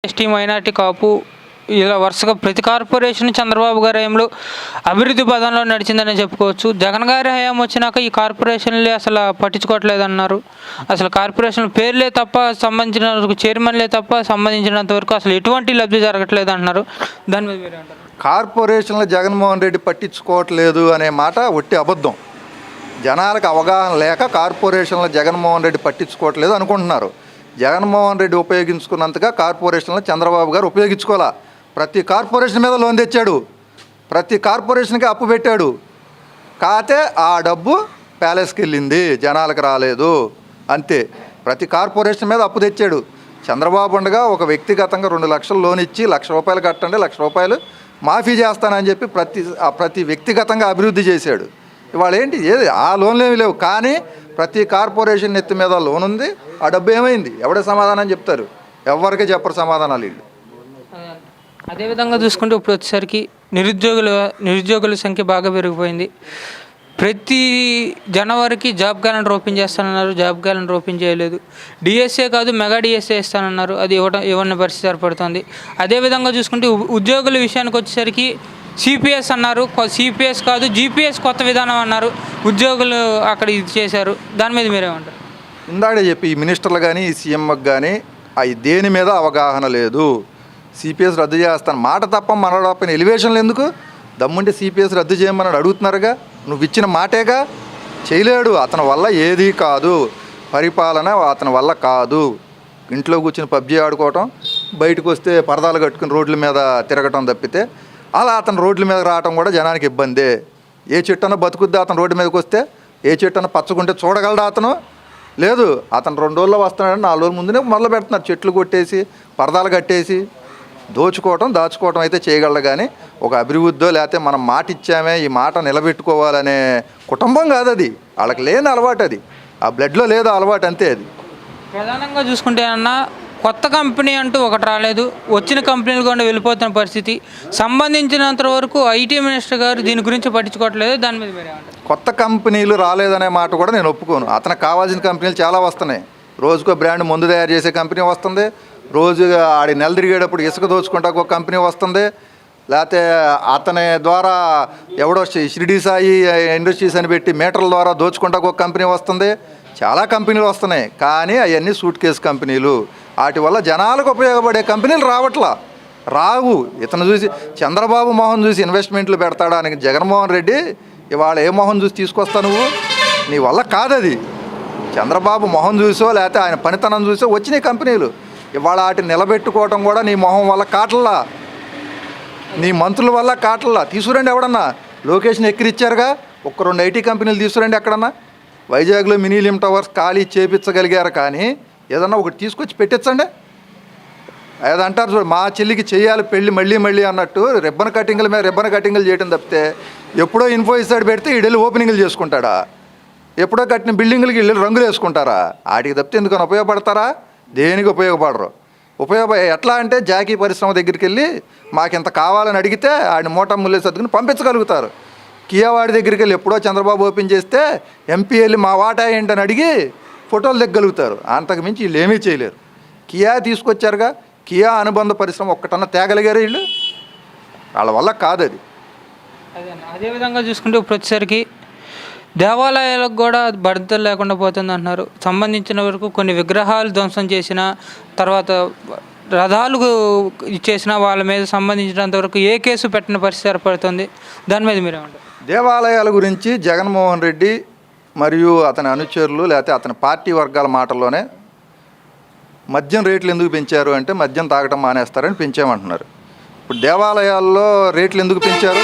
ST minority కాపు ఇలా వరుసగా ప్రతి కార్పొరేషన్ చంద్రబాబు గారి హయాంలో అభివృద్ధి పదంలో నడిచిందని చెప్పుకోవచ్చు. జగన్ గారి హయాం వచ్చినాక ఈ కార్పొరేషన్లే అసలు పట్టించుకోవట్లేదన్నారు. అసలు కార్పొరేషన్ పేర్లే తప్ప సంబంధించిన చైర్మన్లే తప్ప సంబంధించినంత వరకు అసలు ఎటువంటి లబ్ధి జరగట్లేదు అంటున్నారు. దాని మీద మీరు అంటారు? కార్పొరేషన్లు జగన్మోహన్ రెడ్డి పట్టించుకోవట్లేదు అనే మాట ఒట్టి అబద్ధం. జనాలకు అవగాహన లేక కార్పొరేషన్లు జగన్మోహన్ రెడ్డి పట్టించుకోవట్లేదు అనుకుంటున్నారు. జగన్మోహన్ రెడ్డి ఉపయోగించుకున్నంతగా కార్పొరేషన్లు చంద్రబాబు గారు ఉపయోగించుకోవాలా. ప్రతి కార్పొరేషన్ మీద లోన్ తెచ్చాడు, ప్రతి కార్పొరేషన్కి అప్పు పెట్టాడు. కాతే ఆ డబ్బు ప్యాలెస్కి వెళ్ళింది, జనాలకు రాలేదు అంతే. ప్రతి కార్పొరేషన్ మీద అప్పు తెచ్చాడు. చంద్రబాబు ఉండగా ఒక వ్యక్తిగతంగా 2 లక్షలు లోన్ ఇచ్చి 1,00,000 రూపాయలు కట్టండి, 1,00,000 రూపాయలు మాఫీ చేస్తానని చెప్పి ప్రతి వ్యక్తిగతంగా అభివృద్ధి చేశాడు. ఇవాళ ఏంటి ఏది ఆ లోన్లు ఏమి లేవు, కానీ ప్రతి కార్పొరేషన్ నెత్తి మీద లోన్ ఉంది. ఆ డబ్బు ఏమైంది? ఎవడే సమాధానం చెప్తారు? ఎవరికి చెప్పరు సమాధానాలు వీళ్ళు. అదేవిధంగా చూసుకుంటే ఇప్పుడు వచ్చేసరికి నిరుద్యోగుల సంఖ్య బాగా పెరిగిపోయింది. ప్రతి జనవరికి జాబ్ క్యాలెండర్ ఓపెన్ చేస్తానన్నారు, జాబ్ క్యాలెండర్ ఓపెన్ చేయలేదు. డిఎస్ఏ కాదు మెగా డిఎస్ఏ ఇస్తానన్నారు, అది ఇవ్వని పరిస్థితి ఏర్పడుతుంది. అదేవిధంగా చూసుకుంటే ఉద్యోగుల విషయానికి వచ్చేసరికి సిపిఎస్ అన్నారు, సిపిఎస్ కాదు జిపిఎస్ కొత్త విధానం అన్నారు. ఉద్యోగులు అక్కడ ఇది చేశారు. దాని మీద మీరేమంటారు? ఇందాక చెప్పి ఈ మినిస్టర్లు కానీ ఈ సీఎంకి కానీ అవి దేని మీద అవగాహన లేదు. సిపిఎస్ రద్దు చేస్తాను మాట తప్ప మనపైన ఎలివేషన్లు ఎందుకు? దమ్ముంటే సిపిఎస్ రద్దు చేయమని అడుగుతున్నారుగా. నువ్వు ఇచ్చిన మాటేగా. చేయలేడు. అతని వల్ల ఏదీ కాదు, పరిపాలన అతని వల్ల కాదు. ఇంట్లో కూర్చుని పబ్జీ ఆడుకోవటం, బయటకు వస్తే పరదాలు కట్టుకుని రోడ్ల మీద తిరగటం తప్పితే అలా అతను రోడ్ల మీద రావటం కూడా జనానికి ఇబ్బందే. ఏ చెట్టున బతుకుద్దా అతను రోడ్డు మీదకి వస్తే? ఏ చెట్టున పచ్చకుంటే చూడగలడా అతను? లేదు. అతను 2 రోజుల్లో వస్తున్నాడని 4 రోజుల ముందునే మొదలు పెడుతున్నారు. చెట్లు కొట్టేసి పరదాలు కట్టేసి దాచుకోవటం అయితే చేయగలడు, కానీ ఒక అభివృద్ధిలో లేకపోతే మనం మాట ఇచ్చామే ఈ మాట నిలబెట్టుకోవాలనే కుటుంబం కాదు అది. వాళ్ళకి లేని అలవాటు అది, ఆ బ్లడ్లో లేదు అలవాటు అంతే. అది ప్రధానంగా చూసుకుంటే అన్న కొత్త కంపెనీ అంటూ ఒకటి రాలేదు, వచ్చిన కంపెనీలు కూడా వెళ్ళిపోతున్న పరిస్థితి. సంబంధించినంత వరకు ఐటీ మినిస్టర్ గారు దీని గురించి పట్టించుకోవట్లేదు. దాని మీద మీరేమంటారు? కొత్త కంపెనీలు రాలేదనే మాట కూడా నేను ఒప్పుకోను. అతనికి కావాల్సిన కంపెనీలు చాలా వస్తున్నాయి. రోజుకో బ్రాండ్ మందు తయారు చేసే కంపెనీ వస్తుంది, రోజు ఆడి నెల తిరిగేటప్పుడు ఇసుక దోచుకుంటా ఒక కంపెనీ వస్తుంది, లేకపోతే అతని ద్వారా ఎవడో షిరిడి సాయి ఇండస్ట్రీస్ అని పెట్టి మీటర్ల ద్వారా దోచుకుంటా ఒక కంపెనీ వస్తుంది. చాలా కంపెనీలు వస్తున్నాయి, కానీ అవన్నీ సూట్ కేసు కంపెనీలు. వాటి వల్ల జనాలకు ఉపయోగపడే కంపెనీలు రావు. ఇతను చూసి చంద్రబాబు మోహన్ చూసి ఇన్వెస్ట్మెంట్లు పెడతాడానికి జగన్మోహన్ రెడ్డి ఇవాళ ఏ మోహన్ చూసి తీసుకొస్తా నువ్వు? నీ వల్ల కాదది. చంద్రబాబు మొహం చూసో లేకపోతే ఆయన పనితనం చూసో వచ్చినాయి కంపెనీలు. ఇవాళ వాటిని నిలబెట్టుకోవటం కూడా నీ మొహం వల్ల కాటల్లా, నీ మంత్రుల వల్ల కాటల్లా. తీసుకురండి ఎవడన్నా. లొకేషన్ ఎక్కిరిచ్చారుగా, 1-2 ఐటీ కంపెనీలు తీసుకురండి ఎక్కడన్నా. వైజాగ్లో మినీలియం టవర్స్ ఖాళీ చేపించగలిగారు, కానీ ఏదన్నా ఒకటి తీసుకొచ్చి పెట్టించండి. అదంటారు చూడు, మా చెల్లికి చేయాలి పెళ్ళి మళ్ళీ అన్నట్టు రిబ్బన్ కటింగ్ల మీద రిబ్బన్ కటింగ్లు చేయడం తప్పితే ఎప్పుడో ఇన్ఫోసిస్ పెడితే వీళ్ళు ఓపెనింగ్లు చేసుకుంటాడా? ఎప్పుడో కట్టిన బిల్డింగ్లకి వీళ్ళు రంగులు వేసుకుంటారా? వాటికి తప్పితే ఎందుకని ఉపయోగపడతారా? దేనికి ఉపయోగపడరు. ఎట్లా అంటే జాకీ పరిశ్రమ దగ్గరికి వెళ్ళి మాకు ఇంత కావాలని అడిగితే ఆయన మూట ముల్లే సర్దుకుని పంపించగలుగుతారు. కియా వాడి దగ్గరికి వెళ్ళి ఎప్పుడో చంద్రబాబు ఓపెన్ చేస్తే ఎంపీ వెళ్ళి మా వాటా ఏంటని అడిగి ఫోటోలు దిగ్గలుగుతారు. అంతకు మించి వీళ్ళు ఏమీ చేయలేరు. కియా తీసుకొచ్చారుగా, కియా అనుబంధ పరిశ్రమ ఒక్కటన్నా తేగలిగారు వీళ్ళు? వాళ్ళ వల్ల కాదు అది. అదేవిధంగా చూసుకుంటే ఇప్పుడు వచ్చేసరికి దేవాలయాలకు కూడా భద్రత లేకుండా పోతుంది అంటున్నారు. సంబంధించిన వరకు కొన్ని విగ్రహాలు ధ్వంసం చేసిన తర్వాత రథాలు ఇచ్చేసిన వాళ్ళ మీద సంబంధించినంత వరకు ఏ కేసు పెట్టిన పరిస్థితి ఏర్పడుతుంది. దాని మీద మీరేమంటారు? దేవాలయాల గురించి జగన్మోహన్ రెడ్డి మరియు అతని అనుచరులు లేకపోతే అతని పార్టీ వర్గాల మాటల్లోనే మద్యం రేట్లు ఎందుకు పెంచారు అంటే మద్యం తాగటం మానేస్తారని పెంచామంటున్నారు. ఇప్పుడు దేవాలయాల్లో రేట్లు ఎందుకు పెంచారు?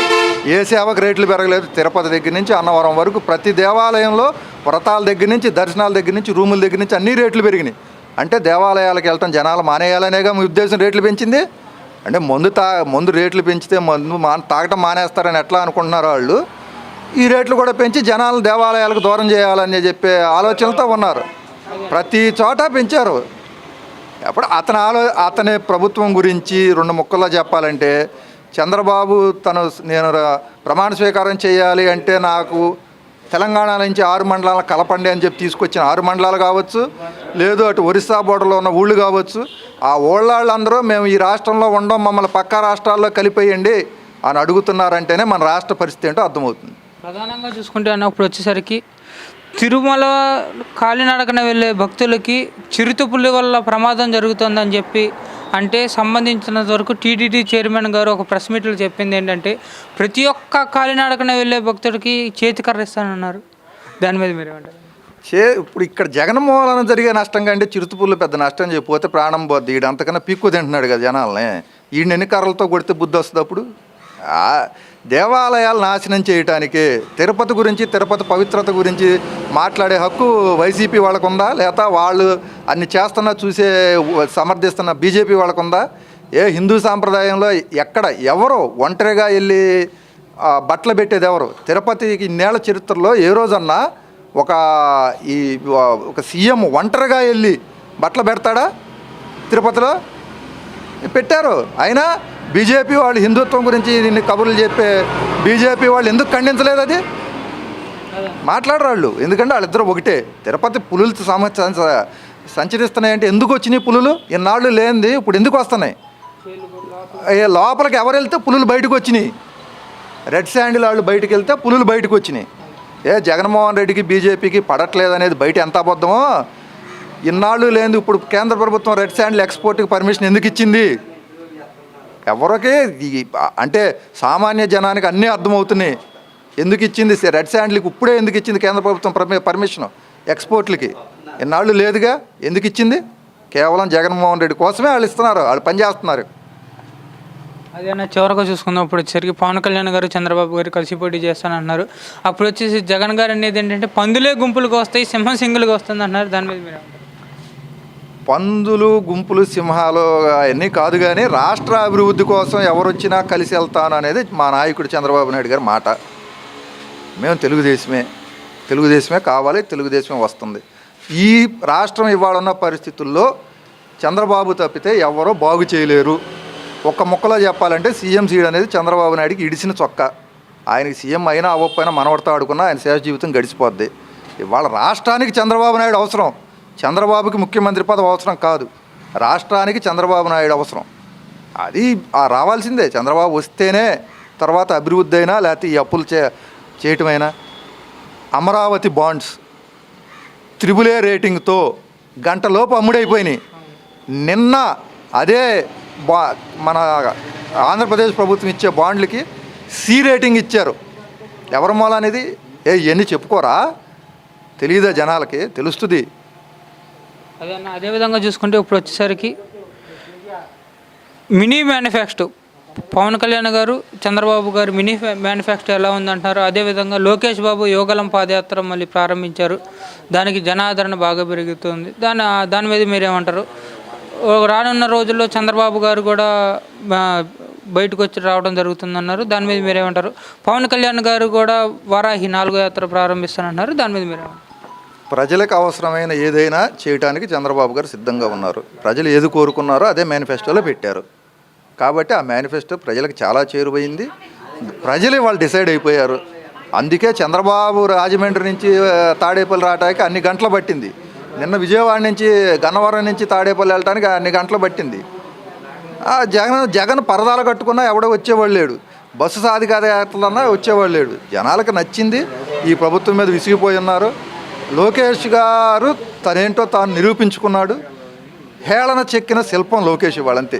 ఏ సేవకు రేట్లు పెరగలేదు. తిరుపతి దగ్గర నుంచి అన్నవరం వరకు ప్రతి దేవాలయంలో వ్రతాల దగ్గర నుంచి దర్శనాల దగ్గర నుంచి రూముల దగ్గర నుంచి అన్ని రేట్లు పెరిగినాయి. అంటే దేవాలయాలకు వెళ్ళటం జనాలు మానేయాలనేగా మీ ఉద్దేశం రేట్లు పెంచింది? అంటే మందు రేట్లు పెంచితే తాగటం మానేస్తారని ఎట్లా అనుకుంటున్నారు వాళ్ళు? ఈ రేట్లు కూడా పెంచి జనాలు దేవాలయాలకు దూరం చేయాలని చెప్పే ఆలోచనలతో ఉన్నారు. ప్రతి చోట పెంచారు. అప్పుడు అతని ప్రభుత్వం గురించి 2 ముక్కల్లో చెప్పాలంటే, చంద్రబాబు నేను ప్రమాణ స్వీకారం చేయాలి అంటే నాకు తెలంగాణ నుంచి 6 మండలాలను కలపండి అని చెప్పి తీసుకొచ్చిన 6 మండలాలు కావచ్చు, లేదు అటు ఒరిస్సా బోర్డర్లో ఉన్న ఊళ్ళు కావచ్చు, ఆ ఊళ్ళాళ్ళందరూ మేము ఈ రాష్ట్రంలో ఉండం, మమ్మల్ని పక్క రాష్ట్రాల్లో కలిపేయండి అని అడుగుతున్నారంటేనే మన రాష్ట్ర పరిస్థితి ఏంటో అర్థమవుతుంది. ప్రధానంగా చూసుకుంటే అన్నప్పుడు వచ్చేసరికి తిరుమల కాలినడకన వెళ్ళే భక్తులకి చిరుతపులి వల్ల ప్రమాదం జరుగుతుందని చెప్పి అంటే సంబంధించినంత వరకు టీటీడీ చైర్మన్ గారు ఒక ప్రెస్ మీట్లో చెప్పింది ఏంటంటే ప్రతి ఒక్క కాలినడకన వెళ్ళే భక్తుడికి చేతికర్ర ఇస్తానన్నారు. దాని మీద మీరేమంటారు? ఇప్పుడు ఇక్కడ జగన్మోహన్ వలన జరిగే నష్టం కంటే చిరుతపుల్లు పెద్ద నష్టం చెప్పిపోతే ప్రాణం పోద్ది. ఈడు అంతకన్నా పీక్కు తింటున్నాడు కదా జనాల్ని. ఈయన ఎన్ని కర్రలతో కొడితే బుద్ధి వస్తుంది అప్పుడు? దేవాలయాలు నాశనం చేయటానికి తిరుపతి గురించి, తిరుపతి పవిత్రత గురించి మాట్లాడే హక్కు వైసీపీ వాళ్ళకు ఉందా? లేదా వాళ్ళు అన్ని చేస్తున్నా చూసే సమర్థిస్తున్న బీజేపీ వాళ్ళకు ఉందా? హిందూ సాంప్రదాయంలో ఎక్కడ ఎవరు ఒంటరిగా వెళ్ళి బట్టలు పెట్టేది ఎవరు? తిరుపతికి ఇన్నేళ్ల చరిత్రలో ఏ రోజన్నా ఒక సీఎం ఒంటరిగా వెళ్ళి బట్టలు పెడతాడా? తిరుపతిలో పెట్టారు. అయినా బీజేపీ వాళ్ళు హిందుత్వం గురించి నిన్ను కబుర్లు చెప్పే బీజేపీ వాళ్ళు ఎందుకు ఖండించలేదు? అది మాట్లాడరు వాళ్ళు. ఎందుకంటే వాళ్ళిద్దరూ ఒకటే. తిరుపతి పులులు సంచరిస్తున్నాయంటే ఎందుకు వచ్చినాయి పులులు? ఇన్నాళ్ళు లేనిది ఇప్పుడు ఎందుకు వస్తున్నాయి? లోపలికి ఎవరు వెళ్తే పులులు బయటకు వచ్చినాయి. రెడ్ శాండిల్ వాళ్ళు బయటకు వెళ్తే పులులు బయటకు వచ్చినాయి. జగన్మోహన్ రెడ్డికి బీజేపీకి పడట్లేదు అనేది బయట ఎంత అబద్ధమో. ఇన్నాళ్ళు లేనిది ఇప్పుడు కేంద్ర ప్రభుత్వం రెడ్ శాండిల్ ఎక్స్పోర్ట్కి పర్మిషన్ ఎందుకు ఇచ్చింది? ఎవరికి అంటే సామాన్య జనానికి అన్నీ అర్థమవుతున్నాయి ఎందుకు ఇచ్చింది. రెడ్ శాండిల్కి ఇప్పుడే ఎందుకు ఇచ్చింది కేంద్ర ప్రభుత్వం పర్మిషన్ ఎక్స్పోర్ట్లకి? ఇన్నాళ్ళు లేదుగా. ఎందుకు ఇచ్చింది? కేవలం జగన్మోహన్ రెడ్డి కోసమే వాళ్ళు ఇస్తున్నారు, వాళ్ళు పనిచేస్తున్నారు. అదేనా చివరిగా చూసుకున్నప్పుడు వచ్చేసరికి పవన్ కళ్యాణ్ గారు చంద్రబాబు గారు కలిసి పోటీ చేస్తానంటున్నారు. అప్పుడు వచ్చేసి జగన్ గారు అనేది ఏంటంటే పందులే గుంపులకు వస్తాయి, సింహం సింగులుగా వస్తుంది అంటున్నారు. దాని మీద మీరు పందులు గుంపులు సింహాలు అవన్నీ కాదు, కానీ రాష్ట్ర అభివృద్ధి కోసం ఎవరు వచ్చినా కలిసి వెళ్తాను అనేది మా నాయకుడు చంద్రబాబు నాయుడు గారి మాట. మేము తెలుగుదేశమే కావాలి, తెలుగుదేశమే వస్తుంది. ఈ రాష్ట్రం ఇవాళన్న పరిస్థితుల్లో చంద్రబాబు తప్పితే ఎవరో బాగు చేయలేరు. ఒక్క ముక్కలో చెప్పాలంటే సీఎం సీడ్ అనేది చంద్రబాబు నాయుడికి ఇడిసిన చొక్క. ఆయనకి సీఎం అయినా అవ్వకపోయినా మనవడతా ఆడుకున్నా ఆయన శేష జీవితం గడిచిపోద్ది. ఇవాళ రాష్ట్రానికి చంద్రబాబు నాయుడు అవసరం. చంద్రబాబుకి ముఖ్యమంత్రి పదవి అవసరం కాదు, రాష్ట్రానికి చంద్రబాబు నాయుడు అవసరం. అది రావాల్సిందే. చంద్రబాబు వస్తేనే తర్వాత అభివృద్ధి అయినా లేకపోతే ఈ అప్పులు చేయటమైనా. అమరావతి బాండ్స్ AAA రేటింగ్తో గంటలోపు అమ్ముడైపోయినాయి. నిన్న అదే మన ఆంధ్రప్రదేశ్ ప్రభుత్వం ఇచ్చే బాండ్లకి C రేటింగ్ ఇచ్చారు. ఎవరి మూల అనేది ఇవన్నీ చెప్పుకోరా? తెలియదా జనాలకి? తెలుస్తుంది. అదేవిధంగా చూసుకుంటే ఇప్పుడు వచ్చేసరికి మినీ మేనిఫెస్టో పవన్ కళ్యాణ్ గారు చంద్రబాబు గారు మినీ మేనిఫెస్టో ఎలా ఉందంటున్నారు. అదేవిధంగా లోకేష్ బాబు యోగలం పాదయాత్ర మళ్ళీ ప్రారంభించారు. దానికి జనాదరణ బాగా పెరుగుతుంది. దాని మీద మీరేమంటారు? రానున్న రోజుల్లో చంద్రబాబు గారు కూడా బయటకు వచ్చి రావడం జరుగుతుందన్నారు. దాని మీద మీరేమంటారు? పవన్ కళ్యాణ్ గారు కూడా వారాహి 4వ యాత్ర ప్రారంభిస్తానన్నారు. దాని మీద మీరేమంటారు? ప్రజలకు అవసరమైన ఏదైనా చేయడానికి చంద్రబాబు గారు సిద్ధంగా ఉన్నారు. ప్రజలు ఏది కోరుకున్నారో అదే మేనిఫెస్టోలో పెట్టారు. కాబట్టి ఆ మేనిఫెస్టో ప్రజలకు చాలా చేరువైంది. ప్రజలు వాళ్ళు డిసైడ్ అయిపోయారు. అందుకే చంద్రబాబు రాజమండ్రి నుంచి తాడేపల్లి రావడానికి అన్ని గంటలు పట్టింది. నిన్న విజయవాడ నుంచి గన్నవరం నుంచి తాడేపల్లి వెళ్ళడానికి అన్ని గంటలు పట్టింది. జగన్ పరదాలు కట్టుకున్నా ఎవడో వచ్చేవాళ్ళు లేడు. బస్సు సాధికారతలన్నా వచ్చేవాళ్ళు లేడు. జనాలకు నచ్చింది. ఈ ప్రభుత్వం మీద విసిగిపోయి ఉన్నారు. లోకేష్ గారు తనేంటో తాను నిరూపించుకున్నాడు. హేళన చెక్కిన శిల్పం లోకేష్ ఇవాళంతే.